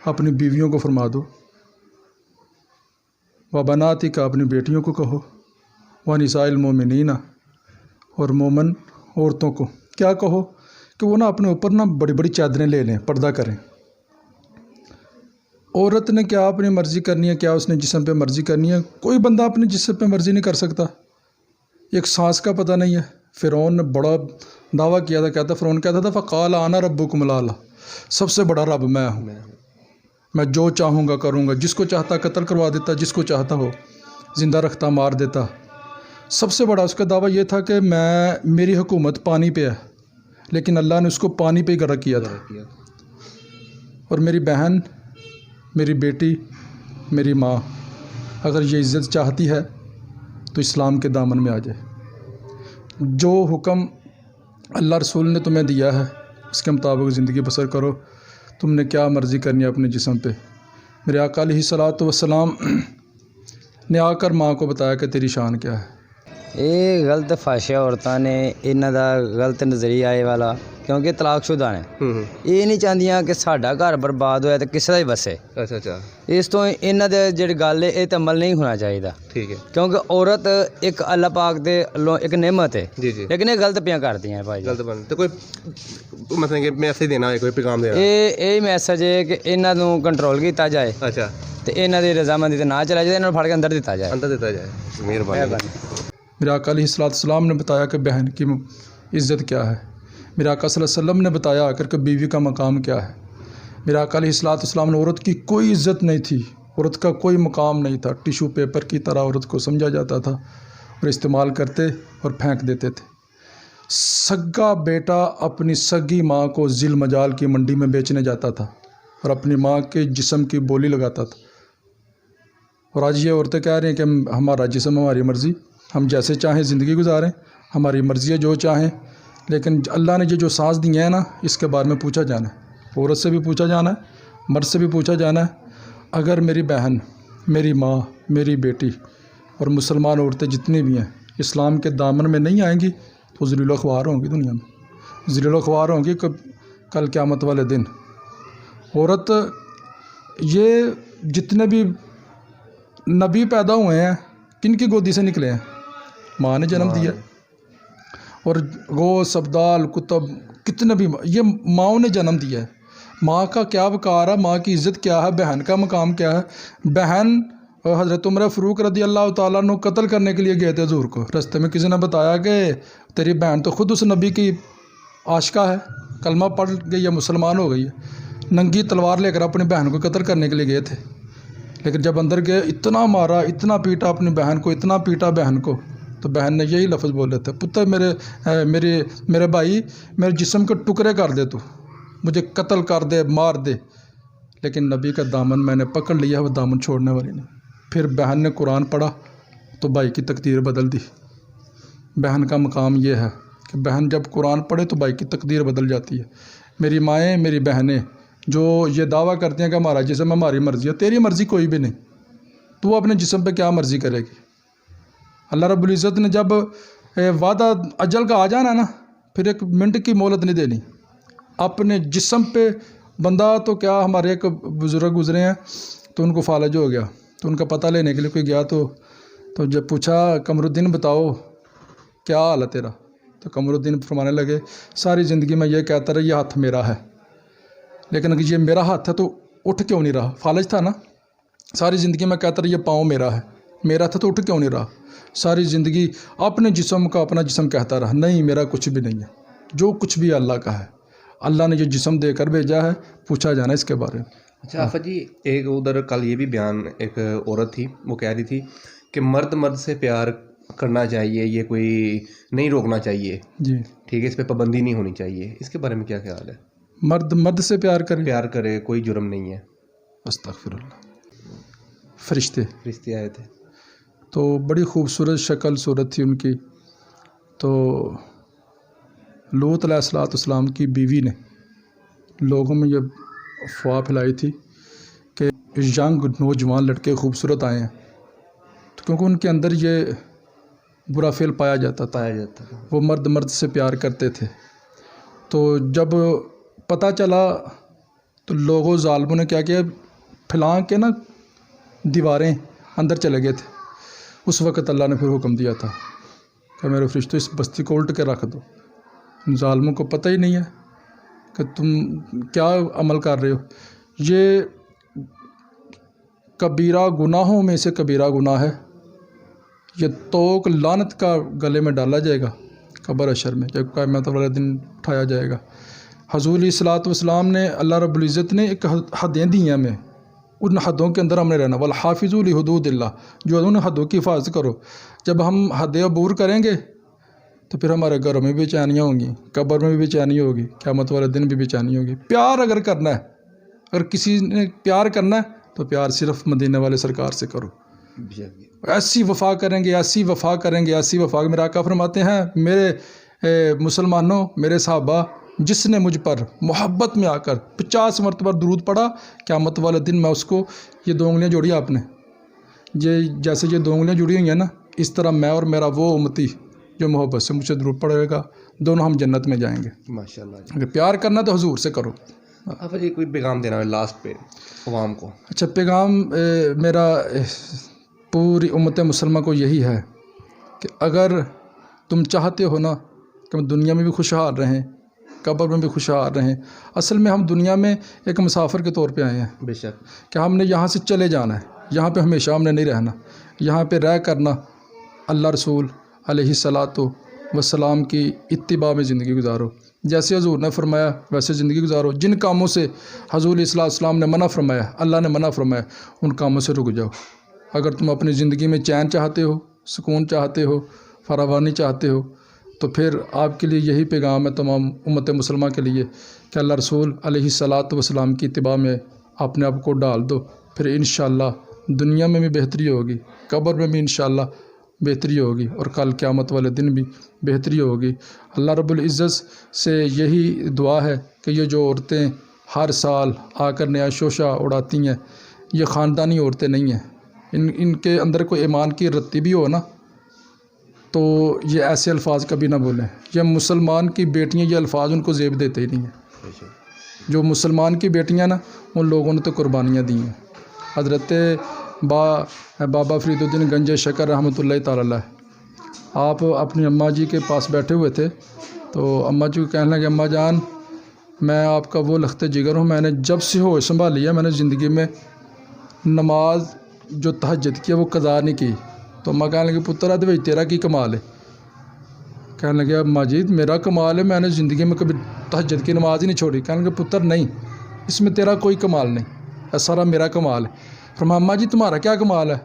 اپنی بیویوں کو فرما دو، و بناتی کا اپنی بیٹیوں کو کہو، و نساء المومنین اور مومن عورتوں کو کیا کہو کہ وہ نا اپنے اوپر نا بڑی بڑی چادریں لے لیں، پردہ کریں۔ عورت نے کیا اپنی مرضی کرنی ہے، کیا اس نے جسم پہ مرضی کرنی ہے؟ کوئی بندہ اپنے جسم پہ مرضی نہیں کر سکتا، ایک سانس کا پتہ نہیں ہے۔ فرعون نے بڑا دعویٰ کیا تھا، فرعون کہتا تھا فقال انا ربکم الاعلی، سب سے بڑا رب میں ہوں، میں جو چاہوں گا کروں گا، جس کو چاہتا قتل کروا دیتا، جس کو چاہتا ہو زندہ رکھتا، مار دیتا۔ سب سے بڑا اس کا دعویٰ یہ تھا کہ میری حکومت پانی پہ ہے، لیکن اللہ نے اس کو پانی پہ ہی غرق کیا تھا۔ اور میری بہن، میری بیٹی، میری ماں اگر یہ عزت چاہتی ہے تو اسلام کے دامن میں آ جائے، جو حکم اللہ رسول نے تمہیں دیا ہے اس کے مطابق زندگی بسر کرو، تم نے کیا مرضی کرنی ہے اپنے جسم پہ۔ میرے آقا علیہ الصلوۃ والسلام نے آ کر ماں کو بتایا کہ تیری شان کیا ہے۔ یہ غلط فاشیا عورتوں نے انہاں دا غلط نظریہ آئے والا، کیونکہ طلاق شدہ نے یہ نہیں چاہدیاں کہ ساڈا گھر برباد ہویا تو کسی دا ہی بسے۔ اچھا اچھا اس تو انہاں دے جڑی گل ہے یہ تے عمل نہیں ہونا چاہیے، ٹھیک ہے کیونکہ عورت ایک اللہ پاک دے ایک نعمت ہے، جی جی لیکن یہ غلط پیاں کرتی ہیں بھائی۔ غلط بن تو کوئی مطلب کہ میسج دینا ہے، کوئی پیغام دینا؟ یہ میسج ہے کہ انہاں نوں کنٹرول کیتا جائے اچھا تے انہاں دی رضامندی تے نہ چلا جائے، انہاں نوں پھڑ کے اندر دتا جائے۔ اندر دیتا جائے، مہربانی۔ میرے آقا علیہ السلام نے بتایا کہ بہن کی عزت کیا ہے، میرے آقا صلی اللہ علیہ وسلم نے بتایا آ کر کہ بیوی کا مقام کیا ہے۔ میرے آقا علیہ السلام نے عورت کی کوئی عزت نہیں تھی، عورت کا کوئی مقام نہیں تھا، ٹیشو پیپر کی طرح عورت کو سمجھا جاتا تھا اور استعمال کرتے اور پھینک دیتے تھے۔ سگا بیٹا اپنی سگی ماں کو ذیل مجال کی منڈی میں بیچنے جاتا تھا اور اپنی ماں کے جسم کی بولی لگاتا تھا، اور آج یہ عورتیں کہہ رہی ہیں کہ ہمارا جسم ہماری مرضی، ہم جیسے چاہیں زندگی گزاریں، ہماری مرضی ہے جو چاہیں، لیکن اللہ نے جو سانس دی ہیں نا اس کے بارے میں پوچھا جانا ہے، عورت سے بھی پوچھا جانا ہے، مرد سے بھی پوچھا جانا ہے۔ اگر میری بہن، میری ماں، میری بیٹی اور مسلمان عورتیں جتنی بھی ہیں اسلام کے دامن میں نہیں آئیں گی تو ذلیل و خوار ہوں گی، دنیا میں ذلیل و خوار ہوں گی کل قیامت والے دن۔ عورت، یہ جتنے بھی نبی پیدا ہوئے ہیں کن کی گودی سے نکلے ہیں؟ ماں نے جنم دیا، اور غوث، ابدال، کتب، کتنے بھی یہ ماؤں نے جنم دیا ہے۔ ماں کا کیا وقار ہے، ماں کی عزت کیا ہے، بہن کا مقام کیا ہے۔ بہن حضرت عمر فاروق رضی اللہ تعالیٰ عنہ قتل کرنے کے لیے گئے تھے حضور کو، رستے میں کسی نے بتایا کہ تیری بہن تو خود اس نبی کی عاشقہ ہے، کلمہ پڑھ گئی ہے، مسلمان ہو گئی ہے۔ ننگی تلوار لے کر اپنی بہن کو قتل کرنے کے لیے گئے تھے، لیکن جب اندر گئے اتنا مارا، اتنا پیٹا اپنی بہن کو، اتنا پیٹا بہن کو، تو بہن نے یہی لفظ بولے تھے، پتر میرے بھائی میرے جسم کے ٹکڑے کر دے، تو مجھے قتل کر دے، مار دے، لیکن نبی کا دامن میں نے پکڑ لیا، وہ دامن چھوڑنے والی نہیں۔ پھر بہن نے قرآن پڑھا تو بھائی کی تقدیر بدل دی۔ بہن کا مقام یہ ہے کہ بہن جب قرآن پڑھے تو بھائی کی تقدیر بدل جاتی ہے۔ میری مائیں، میری بہنیں جو یہ دعویٰ کرتی ہیں کہ ہمارا جسم ہماری مرضی ہے، تیری مرضی کوئی بھی نہیں، تو اپنے جسم پہ کیا مرضی کرے گی؟ اللہ رب العزت نے جب وعدہ اجل کا آ جانا نا، پھر ایک منٹ کی مہلت نہیں دینی۔ اپنے جسم پہ بندہ، تو کیا ہمارے ایک بزرگ گزرے ہیں تو ان کو فالج ہو گیا، تو ان کا پتہ لینے کے لیے کوئی گیا تو جب پوچھا قمر الدین بتاؤ کیا حال ہے تیرا، تو قمر الدین فرمانے لگے ساری زندگی میں یہ کہتا رہا یہ ہاتھ میرا ہے، لیکن اگر یہ میرا ہاتھ ہے تو اٹھ کیوں نہیں رہا؟ فالج تھا نا، ساری زندگی میں کہتا رہا یہ پاؤں میرا ہے، میرا تھا تو اٹھ کیوں نہیں رہا؟ ساری زندگی اپنے جسم کا اپنا جسم کہتا رہا نہیں میرا کچھ بھی نہیں ہے، جو کچھ بھی اللہ کا ہے، اللہ نے جو جسم دے کر بھیجا ہے، پوچھا جانا اس کے بارے میں۔ اچھا آفت جی، ایک ادھر کل یہ بھی بیان، ایک عورت تھی وہ کہہ رہی تھی کہ مرد سے پیار کرنا چاہیے، یہ کوئی نہیں روکنا چاہیے، جی ٹھیک ہے، اس پہ پابندی نہیں ہونی چاہیے، اس کے بارے میں کیا خیال ہے؟ مرد سے پیار کرے کوئی جرم نہیں ہے؟ استغفر اللہ۔ فرشتے آئے تھے تو بڑی خوبصورت شکل صورت تھی ان کی، تو لوط علیہ السلام کی بیوی نے لوگوں میں یہ افواہ پھیلائی تھی کہ ینگ نوجوان لڑکے خوبصورت آئے ہیں، تو کیونکہ ان کے اندر یہ برا فعل پایا جاتا تھا، وہ مرد سے پیار کرتے تھے۔ تو جب پتہ چلا تو لوگوں ظالموں نے کیا کیا، پھلانگ کے نا دیواریں اندر چلے گئے تھے. اس وقت اللہ نے پھر حکم دیا تھا کہ میرے فرشتوں اس بستی کو الٹ کے رکھ دو. ان ظالموں کو پتہ ہی نہیں ہے کہ تم کیا عمل کر رہے ہو. یہ کبیرہ گناہوں میں سے کبیرہ گناہ ہے. یہ توق لعنت کا گلے میں ڈالا جائے گا قبر حشر میں جب قیامت والے دن اٹھایا جائے گا. حضور علیہ الصلوۃ والسلام نے، اللہ رب العزت نے ایک حدیں دی ہیں ہمیں، ان حدوں کے اندر ہم نے رہنا. والحافظوا لحدود اللہ، جو ان حدوں کی حفاظت کرو. جب ہم حدیں عبور کریں گے تو پھر ہمارے گھروں میں بھی بے چینیاں ہوں گی، قبر میں بھی بے چینی ہوگی، قیامت والے دن بھی بے چینی ہوگی. پیار اگر کرنا ہے، اگر کسی نے پیار کرنا ہے تو پیار صرف مدینے والے سرکار سے کرو. ایسی وفا کریں گے، ایسی وفا کریں گے، ایسی وفا. میرے آقا فرماتے ہیں، میرے مسلمانوں، میرے صحابہ، جس نے مجھ پر محبت میں آ کر 50 مرتبہ درود پڑھا، قیامت والے دن میں اس کو، یہ 2 انگلیاں جوڑی آپ نے، یہ جیسے یہ 2 انگلیاں جڑی ہوئی ہیں نا، اس طرح میں اور میرا وہ امتی جو محبت سے مجھ سے درود پڑھے گا، دونوں ہم جنت میں جائیں گے. ماشاءاللہ. اگر پیار کرنا تو حضور سے کرو. آپ جی کوئی پیغام دینا ہے لاسٹ پہ عوام کو؟ اچھا، پیغام میرا پوری امت مسلمہ کو یہی ہے کہ اگر تم چاہتے ہو نا کہ ہم دنیا میں بھی خوشحال رہیں، قبر میں بھی خوشحال رہیں. اصل میں ہم دنیا میں ایک مسافر کے طور پہ آئے ہیں. بے شک. کہ ہم نے یہاں سے چلے جانا ہے، یہاں پہ ہمیشہ ہم نے نہیں رہنا. یہاں پہ رہ کرنا اللہ رسول علیہ الصلاۃ والسلام کی اتباع میں زندگی گزارو. جیسے حضور نے فرمایا ویسے زندگی گزارو. جن کاموں سے حضور علیہ السلام نے منع فرمایا، اللہ نے منع فرمایا، ان کاموں سے رک جاؤ. اگر تم اپنی زندگی میں چین چاہتے ہو، سکون چاہتے ہو، فراوانی چاہتے ہو، تو پھر آپ کے لیے یہی پیغام ہے تمام امت مسلمہ کے لیے کہ اللہ رسول علیہ الصلاۃ والسلام کی اتباع میں اپنے آپ کو ڈال دو. پھر انشاءاللہ دنیا میں بھی بہتری ہوگی، قبر میں بھی انشاءاللہ بہتری ہوگی، اور کل قیامت والے دن بھی بہتری ہوگی. اللہ رب العزت سے یہی دعا ہے کہ یہ جو عورتیں ہر سال آ کر نیا شوشہ اڑاتی ہیں، یہ خاندانی عورتیں نہیں ہیں. ان کے اندر کوئی ایمان کی رتی بھی ہو نا تو یہ ایسے الفاظ کبھی نہ بولیں. یہ مسلمان کی بیٹیاں، یہ الفاظ ان کو زیب دیتے ہی نہیں ہیں. جو مسلمان کی بیٹیاں نا، ان لوگوں نے تو قربانیاں دی ہیں. حضرت بابا فرید الدین گنج شکر رحمۃ اللہ تعالی علیہ، آپ اپنی اماں جی کے پاس بیٹھے ہوئے تھے تو اماں جی کو کہنے لگے، اماں جان میں آپ کا وہ لخت جگر ہوں، میں نے جب سے ہوش سنبھالی ہے میں نے زندگی میں نماز جو تہجد کی ہے وہ قضا نہیں کی. تو اماں کہنے لگے، پتر آدھے بھائی تیرا کی کمال ہے؟ کہنے لگے، اب ماجد میرا کمال ہے، میں نے زندگی میں کبھی تہجد کی نماز ہی نہیں چھوڑی. کہنے لگے، پتر نہیں، اس میں تیرا کوئی کمال نہیں، یہ سارا میرا کمال ہے. فرمایا، اماں جی تمہارا کیا کمال ہے؟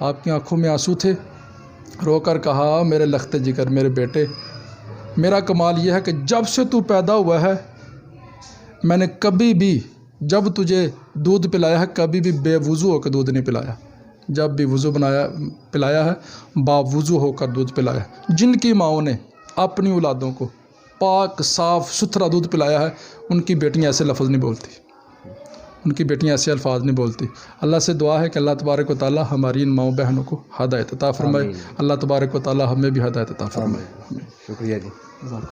آپ کی آنکھوں میں آنسو تھے، رو کر کہا، میرے لخت جگر، میرے بیٹے، میرا کمال یہ ہے کہ جب سے تو پیدا ہوا ہے میں نے کبھی بھی، جب تجھے دودھ پلایا ہے کبھی بھی بے وضو ہو کر دودھ نہیں پلایا. جب بھی وضو پلایا ہے باوضو ہو کر دودھ پلایا. جن کی ماؤں نے اپنی اولادوں کو پاک صاف ستھرا دودھ پلایا ہے، ان کی بیٹیاں ایسے لفظ نہیں بولتی، ان کی بیٹیاں ایسے الفاظ نہیں بولتی. اللہ سے دعا ہے کہ اللہ تبارک و تعالی ہماری ان ماؤں بہنوں کو ہدایت عطا فرمائے. اللہ تبارک و تعالی ہمیں بھی ہدایت عطا فرمائے. شکریہ جی.